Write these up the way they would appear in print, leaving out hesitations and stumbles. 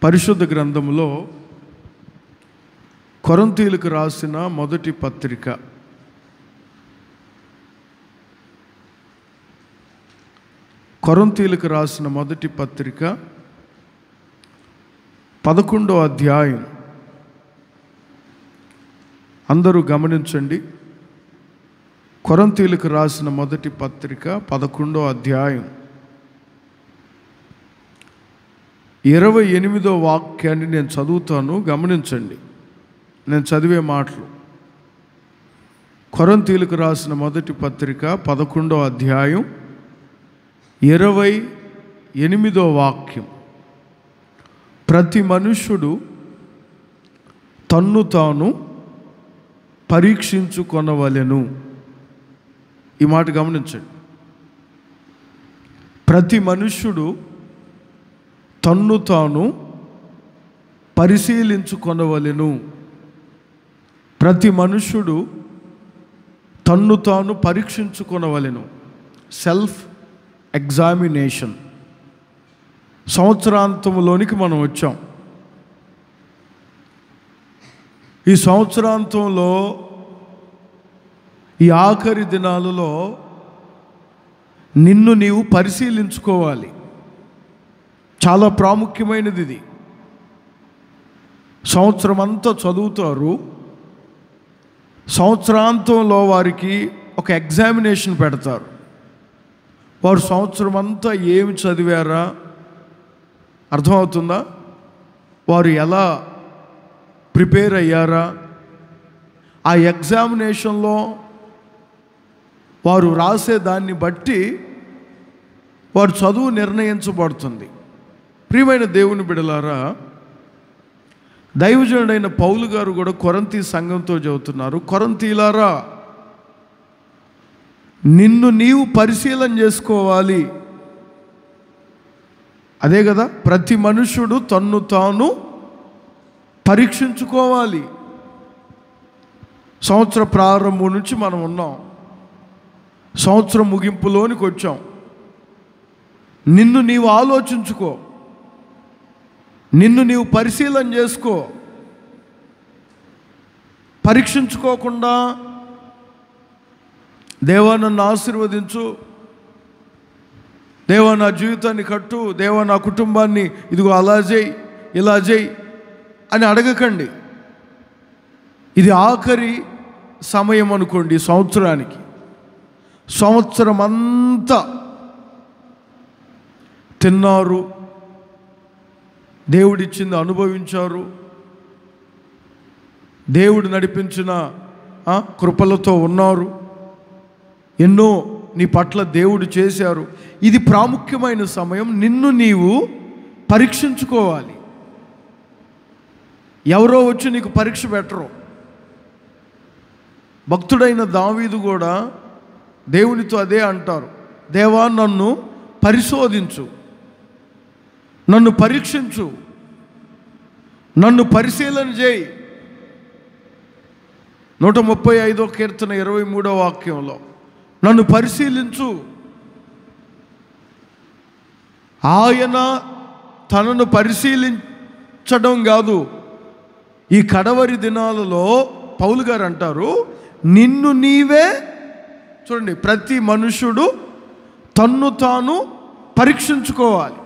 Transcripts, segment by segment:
పరిశుద్ధ గ్రంథములో కొరింథీయులకు రాసిన మొదటి పత్రిక కొరింథీయులకు రాసిన మొదటి పత్రిక 11వ అధ్యాయం. అందరూ గమనించండి. కొరింథీయులకు రాసిన మొదటి పత్రిక 11వ అధ్యాయం 28వ వాక్యాన్ని నేను చదువుతాను, గమనించండి. నేను చదివే మాటలు. కొరింథీయులకు రాసిన మొదటి పత్రిక 11వ అధ్యాయం 28వ వాక్యం. ప్రతి మనుష్యుడు తన్ను తాను పరీక్షించుకొనవలెను. ఈ మాట గమనించండి. ప్రతి మనుష్యుడు తన్ను తాను పరిశీలించుకొనవలెను. ప్రతి మనుష్యుడు తన్ను తాను పరీక్షించుకొనవలెను. Self examination. సంవత్సరాంతంలోనికి మనం వచ్చాం. ఈ సంవత్సరాంతంలో ఈ ఆఖరి దినాలలో నిన్ను నీవు పరిశీలించుకోవాలి. చాలా ప్రాముఖ్యమైనది ఇది. సంవత్సరం అంతా చదువుతారు. సంవత్సరాంతంలో వారికి ఒక ఎగ్జామినేషన్ పెడతారు. వారు సంవత్సరం అంతా ఏమి చదివారా అర్థమవుతుందా? వారు ఎలా ప్రిపేర్ అయ్యారా? ఆ ఎగ్జామినేషన్లో వారు రాసే దాన్ని బట్టి వారు చదువు నిర్ణయించబడుతుంది. ప్రియమైన దేవుని బిడ్డలారా, దైవజనుడైన పౌలు గారు కూడా కొరింథీ సంఘంతో చెబుతున్నారు, కొరింథీయులారా, నిన్ను నీవు పరిశీలన చేసుకోవాలి. అదే కదా, ప్రతి మనుష్యుడు తన్ను తాను పరీక్షించుకోవాలి. సంవత్సర ప్రారంభం నుంచి మనం ఉన్నాం, సంవత్సరం ముగింపులోనికి వచ్చాం. నిన్ను నీవు ఆలోచించుకో, నిన్ను నీవు పరిశీలన చేసుకో. పరీక్షించుకోకుండా దేవా నన్ను ఆశీర్వదించు, దేవా నా జీవితాన్ని కట్టు, దేవా నా కుటుంబాన్ని ఇదిగో అలా చేయి ఇలా చేయి అని అడగకండి. ఇది ఆఖరి సమయం అనుకోండి. సంవత్సరానికి సంవత్సరం అంతా తిన్నారు, దేవుడిచ్చింది అనుభవించారు, దేవుడు నడిపించిన కృపలతో ఉన్నారు, ఎన్నో నీ పట్ల దేవుడు చేశారు. ఇది ప్రాముఖ్యమైన సమయం. నిన్ను నీవు పరీక్షించుకోవాలి. ఎవరో వచ్చి నీకు పరీక్ష పెట్టరు. భక్తుడైన దావీదు కూడా దేవునితో అదే అంటారు, దేవా నన్ను పరిశోధించు, నన్ను పరీక్షించు, నన్ను పరిశీలన చేయి. 135వ కీర్తన 23వ వాక్యంలో నన్ను పరిశీలించు. ఆయన తనను పరిశీలించడం కాదు, ఈ కడవరి దినాలలో పౌలు గారు అంటారు, నిన్ను నీవే చూడండి, ప్రతి మనుషుడు తన్ను తాను పరీక్షించుకోవాలి.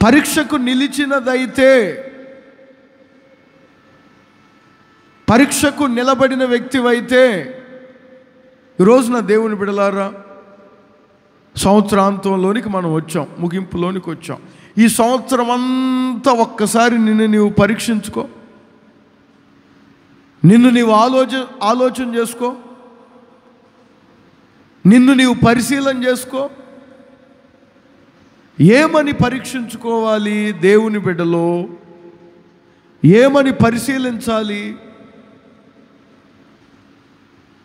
పరీక్షకు నిలిచినదైతే, పరీక్షకు నిలబడిన వ్యక్తివైతే, ఈరోజున దేవుని బిడలారా, సంవత్సరాంతంలోనికి మనం వచ్చాం, ముగింపులోనికి వచ్చాం. ఈ సంవత్సరం అంతా ఒక్కసారి నిన్ను నీవు పరీక్షించుకో, నిన్ను నీవు ఆలోచన చేసుకో, నిన్ను నీవు పరిశీలన చేసుకో. ఏమని పరీక్షించుకోవాలి? దేవుని బిడ్డలో ఏమని పరిశీలించాలి?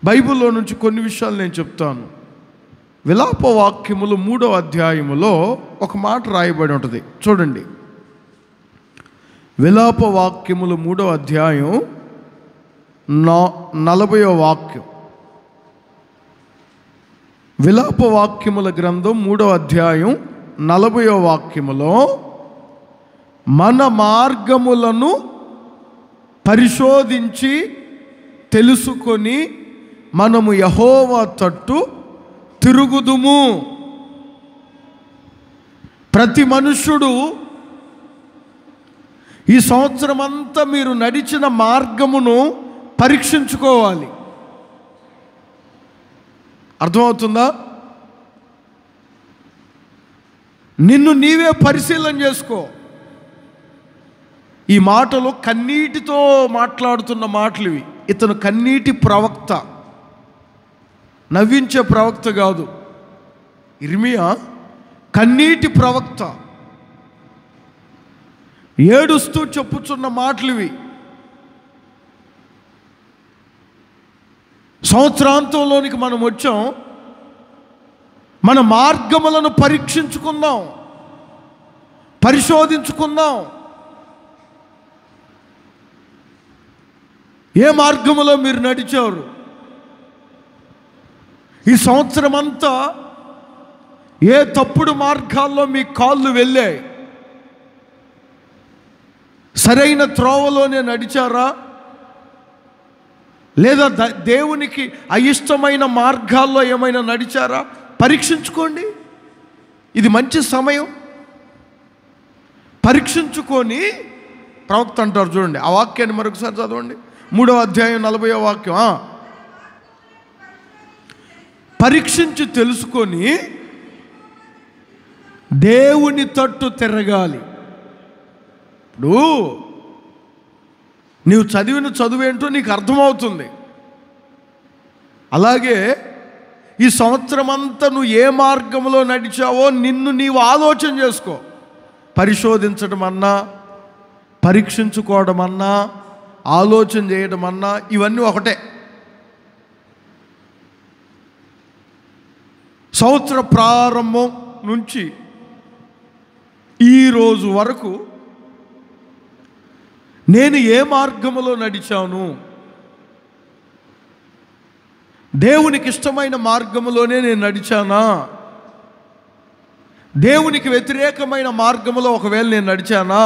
బైబిల్లో నుంచి కొన్ని విషయాలు నేను చెప్తాను. విలాప వాక్యములు 3వ అధ్యాయములో ఒక మాట రాయబడి ఉంటుంది, చూడండి. విలాప వాక్యములు 3వ అధ్యాయం 40వ వాక్యం. విలాప వాక్యముల గ్రంథం 3వ అధ్యాయం 40వ వాక్యములో మన మార్గములను పరిశోధించి తెలుసుకొని మనము యెహోవా తట్టు తిరుగుదుము. ప్రతి మనుష్యుడు ఈ సంవత్సరం అంతా మీరు నడిచిన మార్గమును పరీక్షించుకోవాలి. అర్థమవుతుందా? నిన్ను నీవే పరిశీలన చేసుకో. ఈ మాటలు కన్నీటితో మాట్లాడుతున్న మాటలు ఇవి. ఇతను కన్నీటి ప్రవక్త, నవ్వించే ప్రవక్త కాదు. ఇర్మియా కన్నీటి ప్రవక్త, ఏడుస్తూ చెప్పుచున్న మాటలు ఇవి. సంవత్సరాంతంలోనికి మనం వచ్చాం. మన మార్గములను పరీక్షించుకుందాం, పరిశోధించుకుందాం. ఏ మార్గములో మీరు నడిచారు? ఈ సంవత్సరం అంతా ఏ తప్పుడు మార్గాల్లో మీ కాళ్ళు వెళ్ళాయి? సరైన త్రోవలోనే నడిచారా? లేదా దేవునికి అయిష్టమైన మార్గాల్లో ఏమైనా నడిచారా? పరీక్షించుకోండి. ఇది మంచి సమయం. పరీక్షించుకొని, ప్రవక్త అంటారు చూడండి. ఆ వాక్యాన్ని మరొకసారి చదవండి. 3వ అధ్యాయం 40వ వాక్యం. పరీక్షించి తెలుసుకొని దేవుని తట్టు తిరగాలి. ఇప్పుడు నీవు చదివిన చదువేంటో నీకు అర్థమవుతుంది. అలాగే ఈ సంవత్సరం అంతా నువ్వు ఏ మార్గంలో నడిచావో నిన్ను నీవు ఆలోచన చేసుకో. పరిశోధించడం అన్నా, పరీక్షించుకోవడం అన్నా, ఆలోచన చేయడం అన్నా ఇవన్నీ ఒకటే. సంవత్సర ప్రారంభం నుంచి ఈరోజు వరకు నేను ఏ మార్గములో నడిచాను? దేవునికి ఇష్టమైన మార్గములోనే నేను నడిచానా? దేవునికి వ్యతిరేకమైన మార్గములో ఒకవేళ నేను నడిచానా?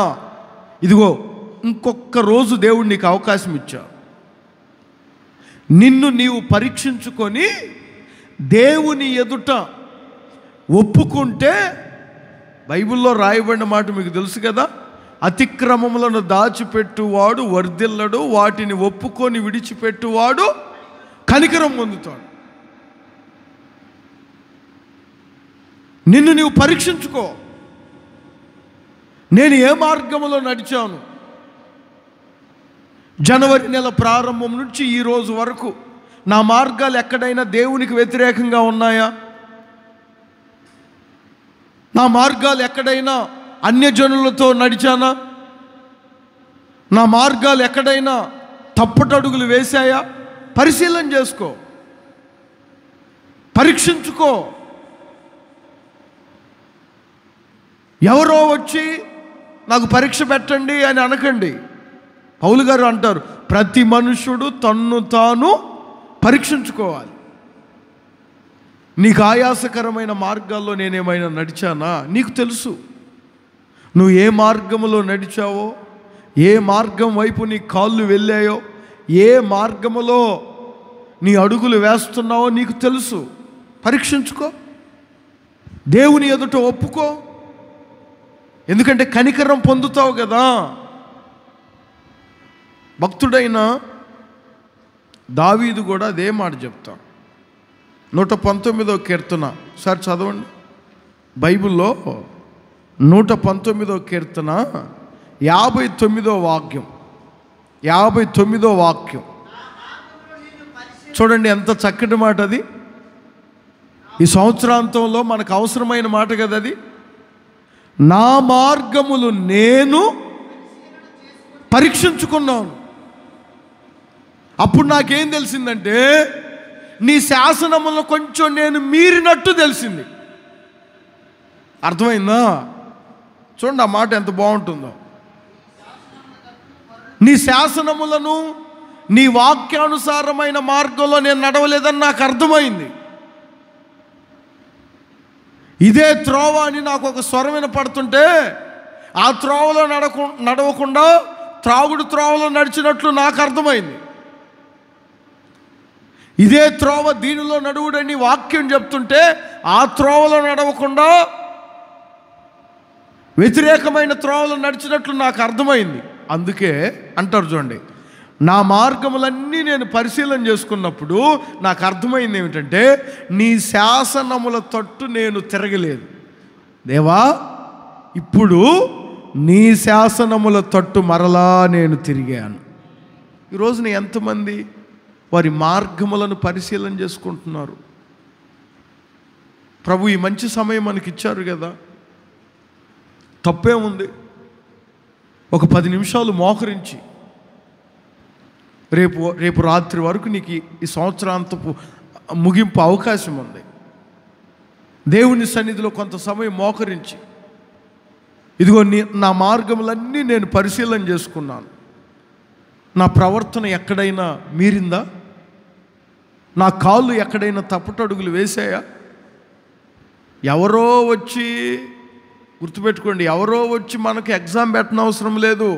ఇదిగో ఇంకొక రోజు దేవుడు నీకు అవకాశం ఇచ్చా. నిన్ను నీవు పరీక్షించుకొని దేవుని ఎదుట ఒప్పుకుంటే, బైబిల్లో రాయబడిన మాట మీకు తెలుసు కదా, అతిక్రమములను దాచిపెట్టువాడు వర్ధిల్లడు, వాటిని ఒప్పుకొని విడిచిపెట్టువాడు కనికరం పొందుతాడు. నిన్ను నీవు పరీక్షించుకో. నేను ఏ మార్గంలో నడిచాను? జనవరి నెల ప్రారంభం నుంచి ఈ రోజు వరకు నా మార్గాలు ఎక్కడైనా దేవునికి వ్యతిరేకంగా ఉన్నాయా? నా మార్గాలు ఎక్కడైనా అన్యజనులతో నడిచానా? నా మార్గాలు ఎక్కడైనా తప్పటడుగులు వేశాయా? పరిశీలన చేసుకో, పరీక్షించుకో. ఎవరో వచ్చి నాకు పరీక్ష పెట్టండి అని అనకండి. పౌలు గారు అంటారు, ప్రతి మనుష్యుడు తన్ను తాను పరీక్షించుకోవాలి. నీకు ఆయాసకరమైన మార్గాల్లో నేనేమైనా నడిచానా? నీకు తెలుసు. నువ్వు ఏ మార్గములో నడిచావో, ఏ మార్గం వైపు నీ కాళ్ళు వెళ్ళాయో, ఏ మార్గములో నీ అడుగులు వేస్తున్నావో నీకు తెలుసు. పరీక్షించుకో, దేవుని ఎదుట ఒప్పుకో. ఎందుకంటే కనికరం పొందుతావు కదా. భక్తుడైన దావీదు కూడా అదే మాట చెప్తాడు. 119వ కీర్తన సార్ చదవండి. బైబిల్లో 119వ కీర్తన 59వ వాక్యం. 59వ వాక్యం చూడండి, ఎంత చక్కటి మాట అది. ఈ సంవత్సరాంతంలో మనకు అవసరమైన మాట కదా అది. నా మార్గములు నేను పరీక్షించుకున్నాను. అప్పుడు నాకేం తెలిసిందంటే, నీ శాసనములను కొంచెం నేను మీరినట్టు తెలిసింది. అర్థమైందా? చూడండి ఆ మాట ఎంత బాగుంటుందో. నీ శాసనములను, నీ వాక్యానుసారమైన మార్గంలో నేను నడవలేదని నాకు అర్థమైంది. ఇదే త్రోవ అని నాకు ఒక స్వరం వినపడుతుంటే ఆ త్రోవలో నడవకుండా త్రాగుడు త్రోవలో నడిచినట్లు నాకు అర్థమైంది. ఇదే త్రోవ దీనిలో నడువుడని వాక్యం చెప్తుంటే ఆ త్రోవలో నడవకుండా వ్యతిరేకమైన త్రోవలో నడిచినట్లు నాకు అర్థమైంది. అందుకే అంటారు చూడండి, నా మార్గములన్నీ నేను పరిశీలన చేసుకున్నప్పుడు నాకు అర్థమైంది ఏమిటంటే, నీ శాసనముల తట్టు నేను తిరగలేదు దేవా, ఇప్పుడు నీ శాసనముల తట్టు మరలా నేను తిరిగాను. ఈరోజున ఎంతమంది వారి మార్గములను పరిశీలన చేసుకుంటున్నారు? ప్రభు ఈ మంచి సమయం మనకి ఇచ్చారు కదా, తప్పేముంది? ఒక 10 నిమిషాలు మోకరించి రేపు రాత్రి వరకు నీకు ఈ సంవత్సరాంతపు ముగింపు అవకాశం ఉంది. దేవుని సన్నిధిలో కొంత సమయం మోకరించి, ఇదిగో నా మార్గములన్నీ నేను పరిశీలన చేసుకున్నాను, నా ప్రవర్తన ఎక్కడైనా మీరిందా, నా కాళ్ళు ఎక్కడైనా తప్పుటడుగులు వేసాయా? ఎవరో వచ్చి, గుర్తుపెట్టుకోండి, ఎవరో వచ్చి మనకు ఎగ్జామ్ పెట్టనవసరం లేదు.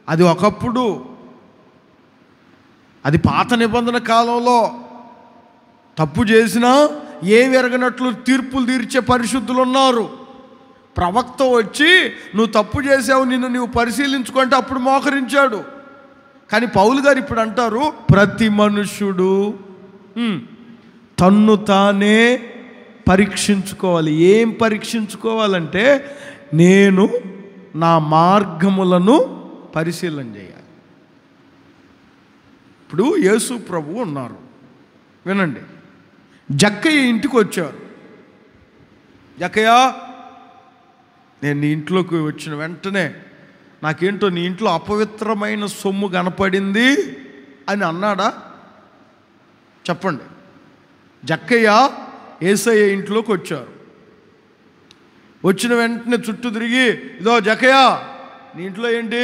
అది ఒకప్పుడు, అది పాత నిబంధన కాలంలో తప్పు చేసినా ఏమి ఎరగనట్లు తీర్పులు తీర్చే పరిశుద్ధులు ఉన్నారు. ప్రవక్త వచ్చి నువ్వు తప్పు చేసావు, నిన్ను నువ్వు పరిశీలించుకుంటే అప్పుడు మోకరించాడు. కానీ పౌలు గారు ఇప్పుడు అంటారు, ప్రతి మనుష్యుడు తన్ను తానే పరీక్షించుకోవాలి. ఏం పరీక్షించుకోవాలంటే, నేను నా మార్గములను పరిశీలన చేయాలి. ఇప్పుడు యేసు ప్రభు ఉన్నారు, వినండి. జక్కయ్య ఇంటికి వచ్చారు. జక్కయ్య, నేను నీ ఇంట్లోకి వచ్చిన వెంటనే నాకేంటో నీ ఇంట్లో అపవిత్రమైన సొమ్ము కనపడింది అని అన్నాడా? చెప్పండి. జక్కయ్య యేసయ్య ఇంట్లోకి వచ్చారు. వచ్చిన వెంటనే చుట్టూ తిరిగి, ఇదో జక్కయ్య, నీ ఇంట్లో ఏంటి?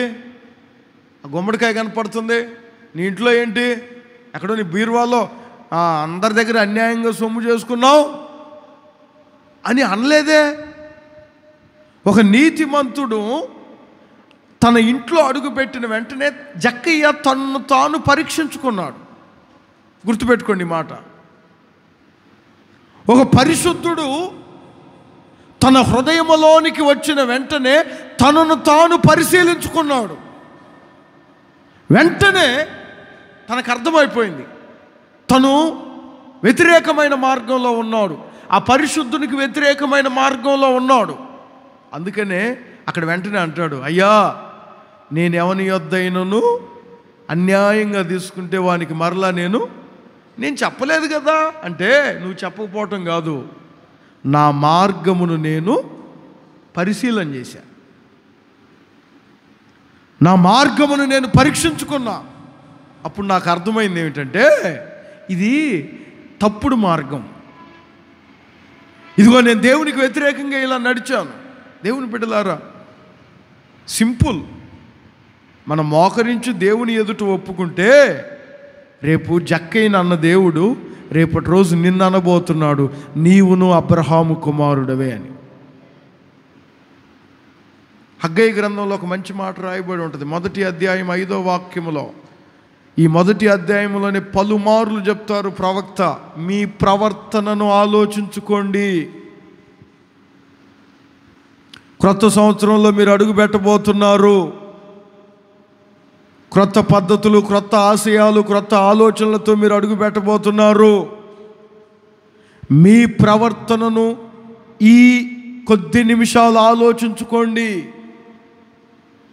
ఆ గుమ్మడికాయ కనపడుతుంది, నీ ఇంట్లో ఏంటి? ఎక్కడో నీ బీరువాలో అందరి దగ్గర అన్యాయంగా సొమ్ము చేసుకున్నావు అని అనలేదే. ఒక నీతిమంతుడు తన ఇంట్లో అడుగుపెట్టిన వెంటనే జక్కయ్య తన్ను తాను పరీక్షించుకున్నాడు. గుర్తుపెట్టుకోండి మాట. ఒక పరిశుద్ధుడు తన హృదయములోనికి వచ్చిన వెంటనే తనను తాను పరిశీలించుకున్నాడు. వెంటనే తనకు అర్థమైపోయింది, తను వ్యతిరేకమైన మార్గంలో ఉన్నాడు, ఆ పరిశుద్ధునికి వ్యతిరేకమైన మార్గంలో ఉన్నాడు. అందుకనే అక్కడ వెంటనే అంటాడు, అయ్యా, నేను ఎవని యొద్దైనను అన్యాయంగా తీసుకుంటే వానికి మరలా నేను చెప్పలేదు కదా. అంటే నువ్వు చెప్పకపోవటం కాదు, నా మార్గమును నేను పరిశీలన చేశా, నా మార్గమును నేను పరీక్షించుకున్నా. అప్పుడు నాకు అర్థమైంది ఏమిటంటే, ఇది తప్పుడు మార్గం. ఇదిగో నేను దేవునికి వ్యతిరేకంగా ఇలా నడిచాను. దేవుని బిడ్డలారా, సింపుల్. మనం మోకరించి దేవుని ఎదుట ఒప్పుకుంటే, రేపు జక్కయ్యను అన్న దేవుడు రేపటి రోజు నిన్ను అనబోతున్నాడు, నీవును అబ్రహాము కుమారుడవే అని. హగ్గయి గ్రంథంలో ఒక మంచి మాట రాయబడి ఉంటుంది, 1వ అధ్యాయం 5వ వాక్యములో. ఈ 1వ అధ్యాయంలోనే పలుమార్లు చెప్తారు ప్రవక్త, మీ ప్రవర్తనను ఆలోచించుకోండి. క్రొత్త సంవత్సరంలో మీరు అడుగు పెట్టబోతున్నారు. క్రొత్త పద్ధతులు, క్రొత్త ఆశయాలు, క్రొత్త ఆలోచనలతో మీరు అడుగు పెట్టబోతున్నారు. మీ ప్రవర్తనను ఈ కొద్ది నిమిషాలు ఆలోచించుకోండి.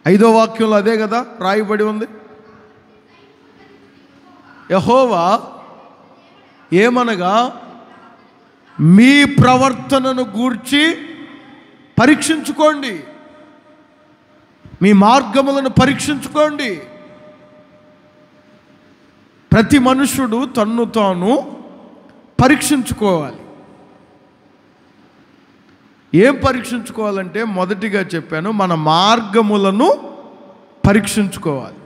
5వ వాక్యంలో అదే కదా రాయబడి ఉంది. యెహోవా ఏమనగా, మీ ప్రవర్తనను గూర్చి పరీక్షించుకోండి, మీ మార్గములను పరీక్షించుకోండి. ప్రతి మనుష్యుడు తన్ను తాను పరీక్షించుకోవాలి. ఏం పరీక్షించుకోవాలంటే, మొదటిగా చెప్పాను, మన మార్గములను పరీక్షించుకోవాలి.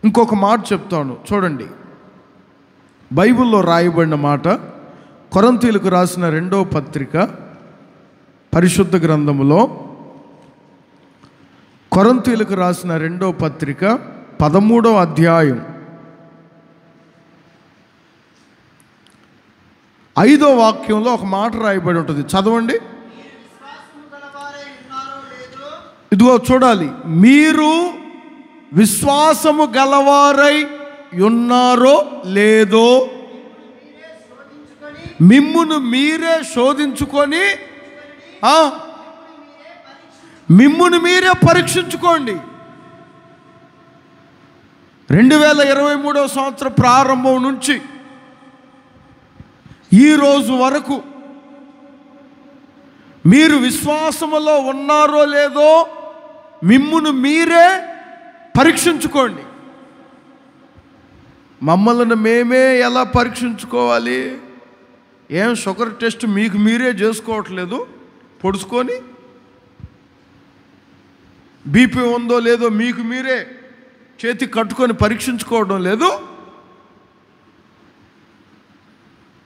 ఇంకొక మాట చెప్తాను చూడండి, బైబిల్లో రాయబడిన మాట, కొరింథీయులకు రాసిన 2వ పత్రిక పరిశుద్ధ గ్రంథములో కొరింథీయులకు రాసిన 2వ పత్రిక 13వ అధ్యాయం 5వ వాక్యంలో ఒక మాట రాయబడి ఉంటుంది, చదవండి. ఇదిగో చూడాలి, మీరు విశ్వాసము గలవారై ఉన్నారో లేదో మిమ్మును మీరే శోధించుకొని మిమ్మును మీరే పరీక్షించుకోండి. 2023వ సంవత్సరం ప్రారంభం నుంచి ఈ రోజు వరకు మీరు విశ్వాసములో ఉన్నారో లేదో మిమ్మును మీరే పరీక్షించుకోండి. మమ్మల్ని మేమే ఎలా పరీక్షించుకోవాలి? ఏం షుగర్ టెస్ట్ మీకు మీరే చేసుకోవట్లేదు, పొడుచుకొని బీపీ ఉందో లేదో మీకు మీరే చేతి కట్టుకొని పరీక్షించుకోవడం లేదు.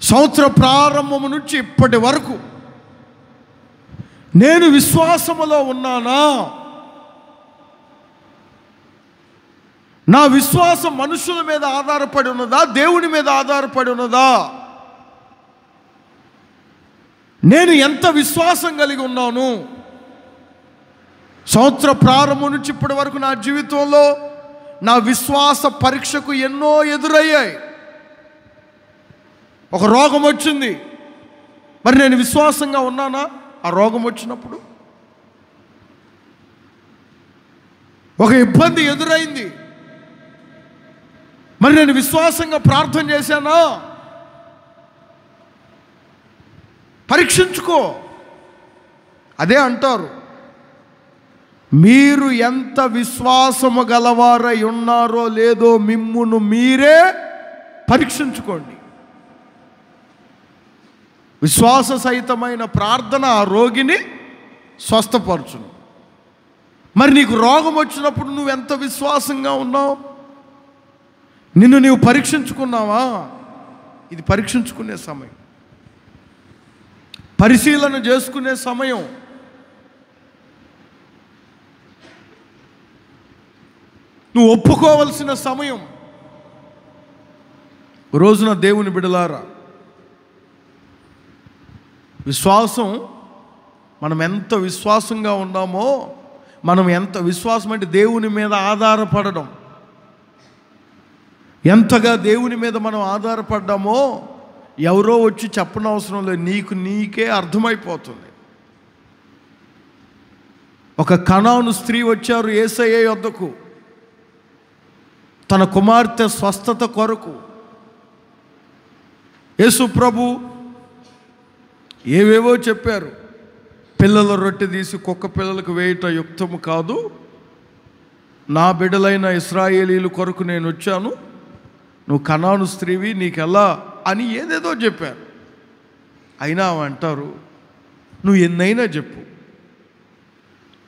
సంవత్సర ప్రారంభం నుంచి ఇప్పటి వరకు నేను విశ్వాసములో ఉన్నానా? నా విశ్వాసం మనుషుల మీద ఆధారపడి ఉన్నదా, దేవుని మీద ఆధారపడి ఉన్నదా? నేను ఎంత విశ్వాసం కలిగి ఉన్నాను? సంవత్సర ప్రారంభం నుంచి ఇప్పటి వరకు నా జీవితంలో నా విశ్వాస పరీక్షకు ఎన్నో ఎదురయ్యాయి. ఒక రోగం వచ్చింది, మరి నేను విశ్వాసంగా ఉన్నానా? ఆ రోగం వచ్చినప్పుడు ఒక ఇబ్బంది ఎదురైంది, మరి నేను విశ్వాసంగా ప్రార్థన చేశానా? పరీక్షించుకో. అదే అంటారు, మీరు ఎంత విశ్వాసము గలవారై ఉన్నారో లేదో మిమ్మును మీరే పరీక్షించుకోండి. విశ్వాస సహితమైన ప్రార్థన ఆ రోగిని స్వస్థపరచును. మరి నీకు రోగం వచ్చినప్పుడు నువ్వు ఎంత విశ్వాసంగా ఉన్నావు? నిన్ను నీవు పరీక్షించుకున్నావా? ఇది పరీక్షించుకునే సమయం, పరిశీలన చేసుకునే సమయం. నువ్వు ఒప్పుకోవలసిన సమయం. రోజున దేవుని బిడలారా, విశ్వాసం, మనం ఎంత విశ్వాసంగా ఉన్నామో, మనం ఎంత విశ్వాసం అంటే దేవుని మీద ఆధారపడడం, ఎంతగా దేవుని మీద మనం ఆధారపడ్డామో ఎవరో వచ్చి చెప్పనవసరం లేదు, నీకే అర్థమైపోతుంది. ఒక కనాను స్త్రీ వచ్చారు యేసయ్య యొద్దకు తన కుమార్తె స్వస్థత కొరకు. యేసు ప్రభు ఏవేవో చెప్పారు. పిల్లల రొట్టె తీసి కుక్క పిల్లలకు వేయట యుక్తము కాదు, నా బిడ్డలైన ఇశ్రాయేలీల కొరకు నేను వచ్చాను, నువ్వు కనాను స్త్రీవి, నీకెలా అని ఏదేదో చెప్పారు. అయినా అంటారు, నువ్వు ఎన్నైనా చెప్పు,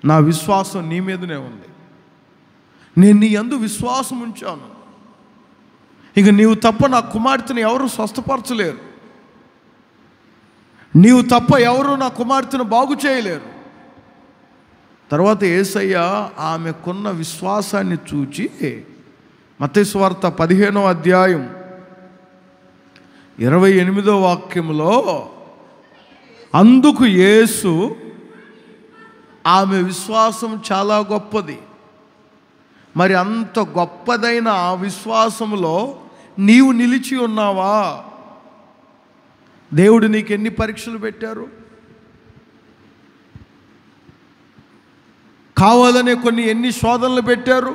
నా విశ్వాసం నీ మీదనే ఉంది, నేను నీ యందు విశ్వాసం ఉంచాను, ఇక నీవు తప్ప నా కుమార్తెను ఎవరు స్వస్థపరచలేరు, నీవు తప్ప ఎవరు నా కుమార్తెను బాగు చేయలేరు. తర్వాత యేసయ్య ఆమెకున్న విశ్వాసాన్ని చూచి మత్తయి సువార్త 15వ అధ్యాయం 28వ వాక్యంలో, అందుకు యేసు ఆమె విశ్వాసం చాలా గొప్పది, మరి అంత గొప్పదైన ఆ విశ్వాసంలో నీవు నిలిచి ఉన్నావా? దేవుడు నీకు ఎన్ని పరీక్షలు పెట్టారు? కావాలనే ఎన్ని శోధనలు పెట్టారు?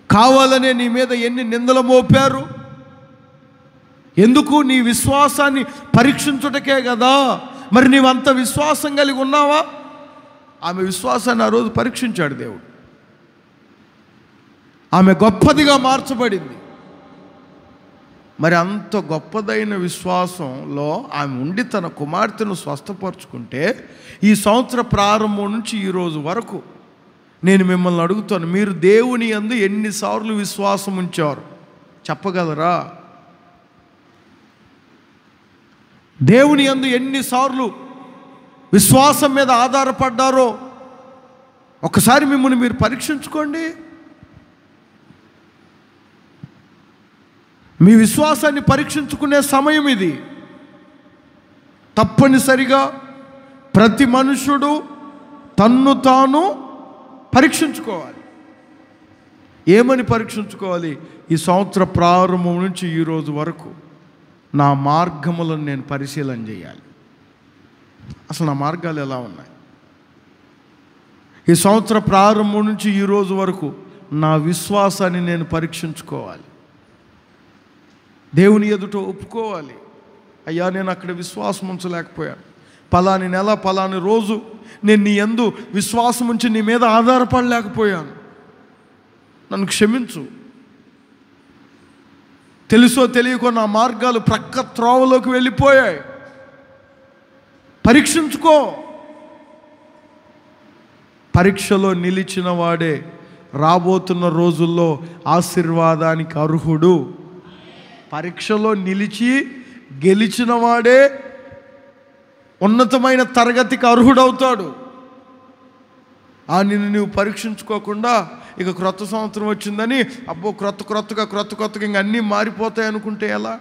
కావాలనే నీ మీద ఎన్ని నిందలు మోపారు? ఎందుకు? నీ విశ్వాసాన్ని పరీక్షించుటకే కదా. మరి నీవంత విశ్వాసం కలిగి ఉన్నావా? ఆమె విశ్వాసాన్ని ఆ రోజు పరీక్షించాడు దేవుడు. ఆమె గొప్పదిగా మార్చబడింది. మరి అంత గొప్పదైన విశ్వాసంలో ఆమె ఉండి తన కుమార్తెను స్వస్థపరుచుకుంటే, ఈ సంవత్సర ప్రారంభం నుంచి ఈరోజు వరకు నేను మిమ్మల్ని అడుగుతాను, మీరు దేవుని యందు ఎన్నిసార్లు విశ్వాసం ఉంచారు చెప్పగలరా? దేవుని యందు ఎన్నిసార్లు విశ్వాసం మీద ఆధారపడ్డారో ఒకసారి మిమ్మల్ని మీరు పరీక్షించుకోండి. మీ విశ్వాసాన్ని పరీక్షించుకునే సమయం ఇది. తప్పనిసరిగా ప్రతి మనుషుడు తన్ను తాను పరీక్షించుకోవాలి. ఏమని పరీక్షించుకోవాలి? ఈ సంవత్సర ప్రారంభం నుంచి ఈ రోజు వరకు నా మార్గములను నేను పరిశీలన చేయాలి. అసలు నా మార్గాలు ఎలా ఉన్నాయి? ఈ సంవత్సర ప్రారంభం నుంచి ఈ రోజు వరకు నా విశ్వాసాన్ని నేను పరీక్షించుకోవాలి. దేవుని ఎదుట ఒప్పుకోవాలి, అయ్యా నేను అక్కడ విశ్వాసం ఉంచలేకపోయాను, పలాని నెల పలాని రోజు నేను నీ యందు విశ్వాసం ఉంచి నీ మీద ఆధారపడలేకపోయాను, నన్ను క్షమించు. తెలుసో తెలియకో నా మార్గాలు ప్రక్క త్రోవలోకి వెళ్ళిపోయాయి. పరీక్షించుకో. పరీక్షలో నిలిచిన వాడే రాబోతున్న రోజుల్లో ఆశీర్వాదానికి అర్హుడు. పరీక్షలో నిలిచి గెలిచిన వాడే ఉన్నతమైన తరగతికి అర్హుడవుతాడు. నిన్ను నువ్వు పరీక్షించుకోకుండా ఇక క్రొత్త సంవత్సరం వచ్చిందని అబ్బో క్రొత్తగా ఇంక అన్నీ మారిపోతాయి అనుకుంటే ఎలా?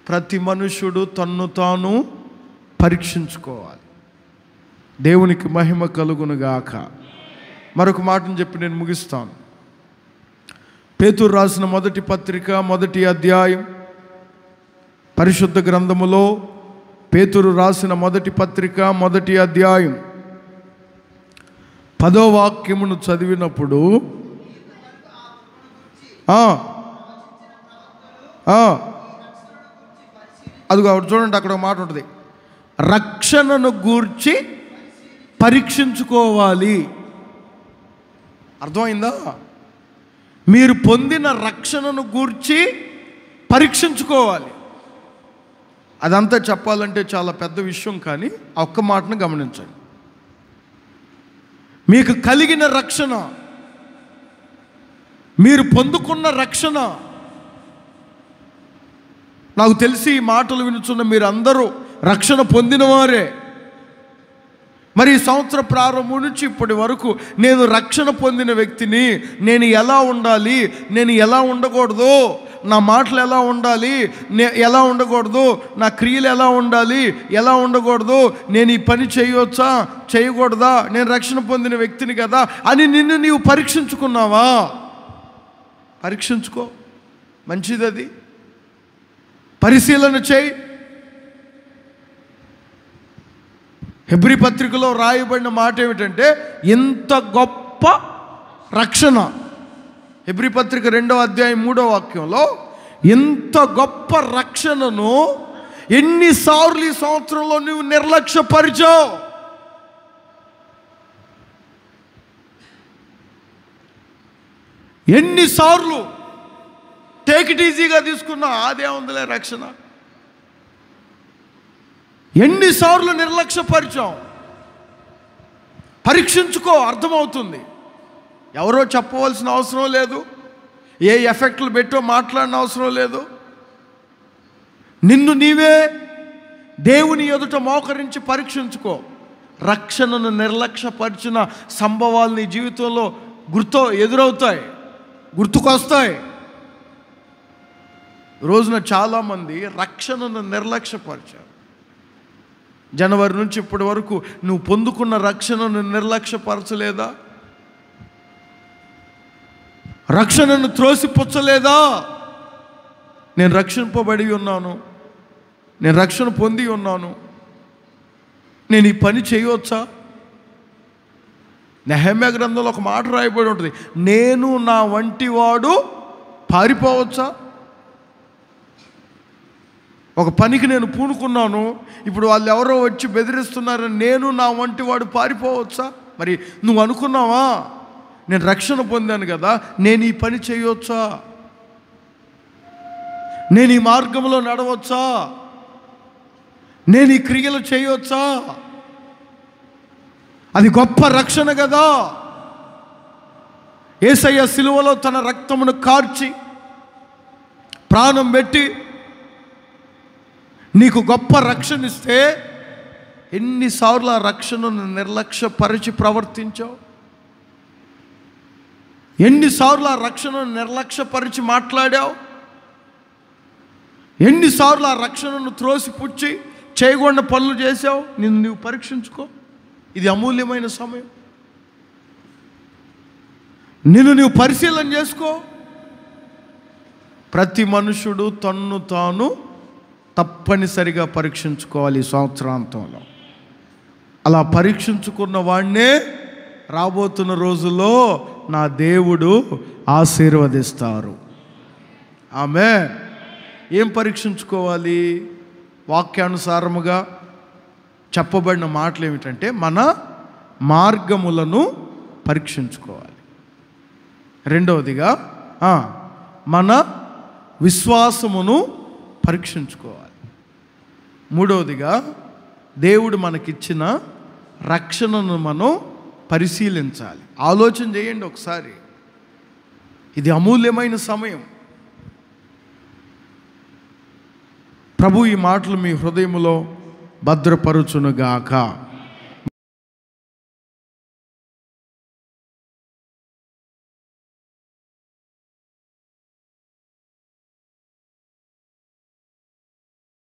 ప్రతి మనుష్యుడు తన్ను తాను పరీక్షించుకోవాలి. దేవునికి మహిమ కలుగునుగాక. మరొక మాటను చెప్పి నేను ముగిస్తాను. పేతురు రాసిన మొదటి పత్రిక 1వ అధ్యాయం, పరిశుద్ధ గ్రంథములో పేతురు రాసిన మొదటి పత్రిక 1వ అధ్యాయం 10వ వాక్యమును చదివినప్పుడు అదిగో చూడండి, అక్కడ ఒక మాట ఉంటుంది, రక్షణను గూర్చి పరీక్షించుకోవాలి. అర్థమైందా? మీరు పొందిన రక్షణను గూర్చి పరీక్షించుకోవాలి. అదంతా చెప్పాలంటే చాలా పెద్ద విషయం, కానీ ఆ ఒక్క మాటను గమనించండి. మీకు కలిగిన రక్షణ, మీరు పొందుకున్న రక్షణ, నాకు తెలిసి ఈ మాటలు వినుచున్న మీరందరూ రక్షణ పొందినవారే. మరి ఈ సంవత్సర ప్రారంభం నుంచి ఇప్పటి వరకు నేను రక్షణ పొందిన వ్యక్తిని, నేను ఎలా ఉండాలి, నేను ఎలా ఉండకూడదు, నా మాటలు ఎలా ఉండాలి, ఎలా ఉండకూడదు, నా క్రియలు ఎలా ఉండాలి, ఎలా ఉండకూడదు, నేను ఈ పని చేయవచ్చా చేయకూడదా, నేను రక్షణ పొందిన వ్యక్తిని కదా అని నిన్ను నీవు పరీక్షించుకున్నావా? పరీక్షించుకో, మంచిది. అది పరిశీలన చేయి. హెబ్రీ పత్రికలో రాయబడిన మాట ఏమిటంటే, ఇంత గొప్ప రక్షణ. హెబ్రీ పత్రిక 2వ అధ్యాయం 3వ వాక్యంలో, ఇంత గొప్ప రక్షణను ఎన్నిసార్లు ఈ సంవత్సరంలో నువ్వు నిర్లక్ష్యపరిచావు? ఎన్నిసార్లు టేక్ ఇట్ ఈజీగా తీసుకున్నా, అదే ఉందిలే రక్షణ. ఎన్నిసార్లు నిర్లక్ష్యపరిచాం? పరీక్షించుకో, అర్థమవుతుంది. ఎవరో చెప్పవలసిన అవసరం లేదు, ఏ ఎఫెక్ట్లు పెట్టో మాట్లాడిన అవసరం లేదు. నిన్ను నీవే దేవుని ఎదుట మోకరించి పరీక్షించుకో. రక్షణను నిర్లక్ష్యపరిచిన సంభవాలు నీ జీవితంలో ఎదురవుతాయి, గుర్తుకొస్తాయి. రోజున చాలామంది రక్షణను నిర్లక్ష్యపరిచారు. జనవరి నుంచి ఇప్పటి వరకు నువ్వు పొందుకున్న రక్షణను నిర్లక్ష్యపరచలేదా? రక్షణను త్రోసిపుచ్చలేదా? నేను రక్షింపబడి ఉన్నాను, నేను రక్షణ పొంది ఉన్నాను, నేను ఈ పని చేయవచ్చా? నెహెమ్యా గ్రంథంలో ఒక మాట రాయబడి ఉంటుంది, నేను నా వంటి వాడు పారిపోవచ్చా? ఒక పనికి నేను పూనుకున్నాను, ఇప్పుడు వాళ్ళు ఎవరో వచ్చి బెదిరిస్తున్నారని నేను నా వంటి వాడు పారిపోవచ్చా? మరి నువ్వు అనుకున్నావా, నేను రక్షణ పొందాను కదా, నేను ఈ పని చేయవచ్చా, నేను ఈ మార్గంలో నడవచ్చా, నేను ఈ క్రియలు చేయవచ్చా? అది గొప్ప రక్షణ కదా. యేసయ్య సిలువలో తన రక్తమును కార్చి ప్రాణం పెట్టి నీకు గొప్ప రక్షణ ఇస్తే ఎన్నిసార్లు ఆ రక్షణను నిర్లక్ష్యపరిచి ప్రవర్తించావు? ఎన్నిసార్లు ఆ రక్షణను నిర్లక్ష్యపరిచి మాట్లాడావు? ఎన్నిసార్లు ఆ రక్షణను త్రోసిపుచ్చి చేయకుండా పనులు చేసావు? నువ్వు పరీక్షించుకో. ఇది అమూల్యమైన సమయం. నువ్వు పరిశీలన చేసుకో. ప్రతి మనుషుడు తన్ను తాను తప్పనిసరిగా పరీక్షించుకోవాలి ఈ సంవత్సరాంతంలో. అలా పరీక్షించుకున్న వాడినే రాబోతున్న రోజుల్లో నా దేవుడు ఆశీర్వదిస్తారు. ఆమేన్. ఏం పరీక్షించుకోవాలి? వాక్యానుసారముగా చెప్పబడిన మాటలు ఏమిటంటే, మన మార్గములను పరీక్షించుకోవాలి. రెండవదిగా మన విశ్వాసమును పరీక్షించుకోవాలి. మూడవదిగా దేవుడు మనకిచ్చిన రక్షణను మనం పరిశీలించాలి. ఆలోచన చేయండి ఒకసారి. ఇది అమూల్యమైన సమయం. ప్రభు ఈ మాటలు మీ హృదయములో భద్రపరుచునుగాక.